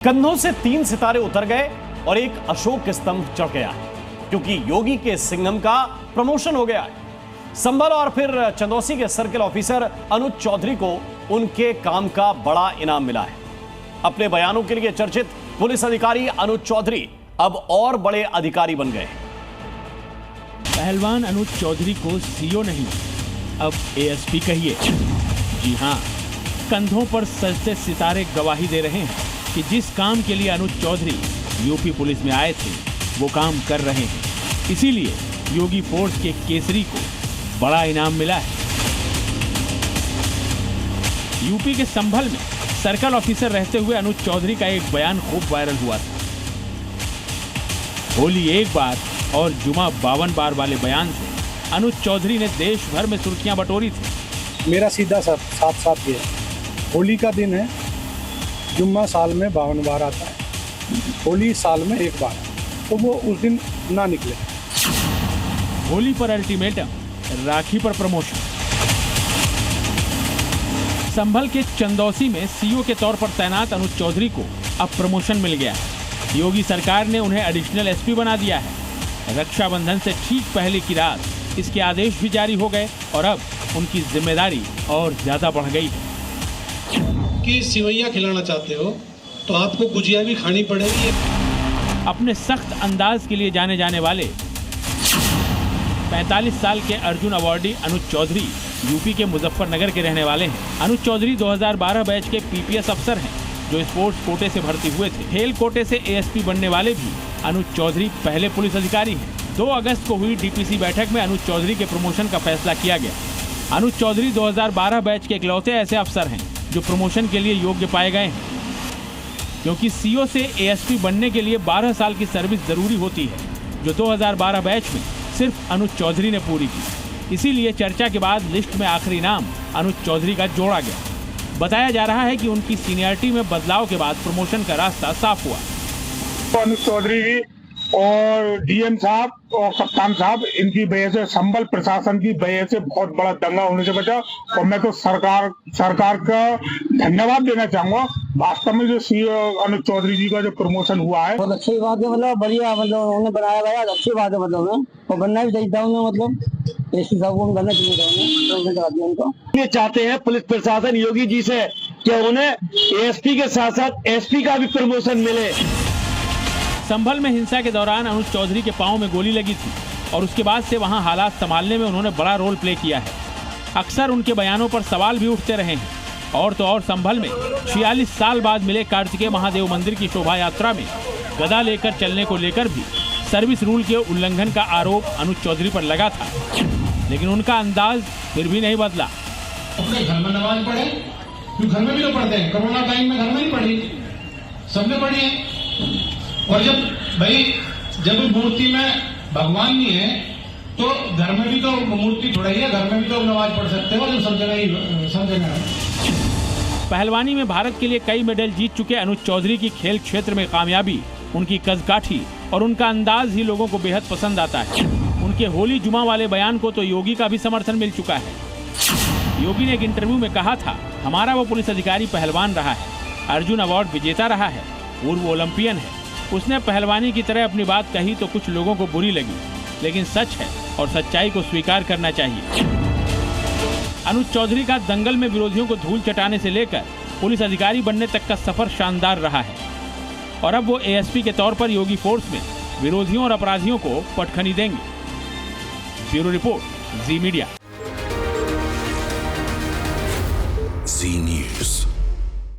कंधों से 3 सितारे उतर गए और एक अशोक स्तंभ चढ़ गया है क्योंकि योगी के सिंघम का प्रमोशन हो गया है। संभल और फिर चंदौसी के सर्किल ऑफिसर अनुज चौधरी को उनके काम का बड़ा इनाम मिला है। अपने बयानों के लिए चर्चित पुलिस अधिकारी अनुज चौधरी अब और बड़े अधिकारी बन गए। पहलवान अनुज चौधरी को सीओ नहीं, अब एएसपी कहिए। जी हां, कंधों पर सजते सितारे गवाही दे रहे हैं कि जिस काम के लिए अनुज चौधरी यूपी पुलिस में आए थे वो काम कर रहे हैं। इसीलिए योगी फोर्स के केसरी को बड़ा इनाम मिला है। यूपी के संभल में सर्कल ऑफिसर रहते हुए अनुज चौधरी का एक बयान खूब वायरल हुआ था। होली एक बार और जुमा 52 बार वाले बयान से अनुज चौधरी ने देश भर में सुर्खियां बटोरी थी। मेरा सीधा साफ ये है, होली का दिन है, जुम्मा साल में 52 बार आता है, होली साल में एक बार, तो वो उस दिन ना निकले। होली पर अल्टीमेटम, राखी पर प्रमोशन। संभल के चंदौसी में सीओ के तौर पर तैनात अनुज चौधरी को अब प्रमोशन मिल गया है। योगी सरकार ने उन्हें एडिशनल एसपी बना दिया है। रक्षाबंधन से ठीक पहले की रात इसके आदेश भी जारी हो गए और अब उनकी जिम्मेदारी और ज्यादा बढ़ गई है। कि सिवैया खिलाना चाहते हो तो आपको गुजिया भी खानी पड़ेगी। अपने सख्त अंदाज के लिए जाने जाने वाले 45 साल के अर्जुन अवार्डी अनुज चौधरी यूपी के मुजफ्फरनगर के रहने वाले हैं। अनुज चौधरी 2012 बैच के पीपीएस अफसर हैं जो स्पोर्ट्स कोटे से भर्ती हुए थे। खेल कोटे से एएसपी बनने वाले भी अनुज चौधरी पहले पुलिस अधिकारी हैं। 2 अगस्त को हुई डीपीसी बैठक में अनुज चौधरी के प्रमोशन का फैसला किया गया। अनुज चौधरी 2012 बैच के इकलौते ऐसे अफसर हैं जो प्रमोशन के लिए योग्य पाए गए हैं, क्योंकि सीओ से एएसपी बनने के लिए 12 साल की सर्विस जरूरी होती है, जो 2012 बैच में सिर्फ अनुज चौधरी ने पूरी की। इसीलिए चर्चा के बाद लिस्ट में आखिरी नाम अनुज चौधरी का जोड़ा गया। बताया जा रहा है कि उनकी सीनियरिटी में बदलाव के बाद प्रमोशन का रास्ता साफ हुआ। तो अनुज चौधरी जी और डीएम साहब और कप्तान साहब, इनकी वजह से संभल प्रशासन की वजह से बहुत बड़ा दंगा होने से बचा। और मैं तो सरकार का धन्यवाद देना चाहूंगा। वास्तव में जो सीओ अनुज चौधरी जी का जो प्रमोशन हुआ है बहुत अच्छी बात है, मतलब बढ़िया, मतलब उन्होंने बनाया गया अच्छी बात है, मतलब और बनना भी चाहिए था उन्हें, मतलब एसपी साहब को बनना चाहिए था उनको। ये चाहते हैं पुलिस प्रशासन योगी जी से कि उन्हें एएसपी के साथ साथ एसपी का भी प्रमोशन मिले। संभल में हिंसा के दौरान अनुज चौधरी के पांव में गोली लगी थी और उसके बाद से वहां हालात संभालने में उन्होंने बड़ा रोल प्ले किया है। अक्सर उनके बयानों पर सवाल भी उठते रहे हैं। और तो और संभल में 46 साल बाद मिले कार्तिकेय महादेव मंदिर की शोभा यात्रा में गदा लेकर चलने को लेकर भी सर्विस रूल के उल्लंघन का आरोप अनुज चौधरी पर लगा था, लेकिन उनका अंदाज फिर भी नहीं बदला। अपने घर में नमाज पढ़े, क्यों घर में भी तो पढ़ते हैं। कोरोना टाइम में घर में नहीं पढ़ी, सबने पढ़ी है। और जब मूर्ति में भगवान नहीं है तो घर में भी तो मूर्ति थोड़ा ही है, घर में भी तो नमाज पढ़ सकते हो, जो सब जगह है। पहलवानी में भारत के लिए कई मेडल जीत चुके अनुज चौधरी की खेल क्षेत्र में कामयाबी, उनकी कदकाठी और उनका अंदाज ही लोगों को बेहद पसंद आता है। उनके होली जुमा वाले बयान को तो योगी का भी समर्थन मिल चुका है। योगी ने एक इंटरव्यू में कहा था, हमारा वो पुलिस अधिकारी पहलवान रहा है, अर्जुन अवार्ड विजेता रहा है, पूर्व ओलंपियन है। उसने पहलवानी की तरह अपनी बात कही तो कुछ लोगों को बुरी लगी, लेकिन सच है और सच्चाई को स्वीकार करना चाहिए। अनुज चौधरी का दंगल में विरोधियों को धूल चटाने से लेकर पुलिस अधिकारी बनने तक का सफर शानदार रहा है और अब वो एएसपी के तौर पर योगी फोर्स में विरोधियों और अपराधियों को पटखनी देंगे। ब्यूरो रिपोर्ट, जी मीडिया। जी न्यूज़।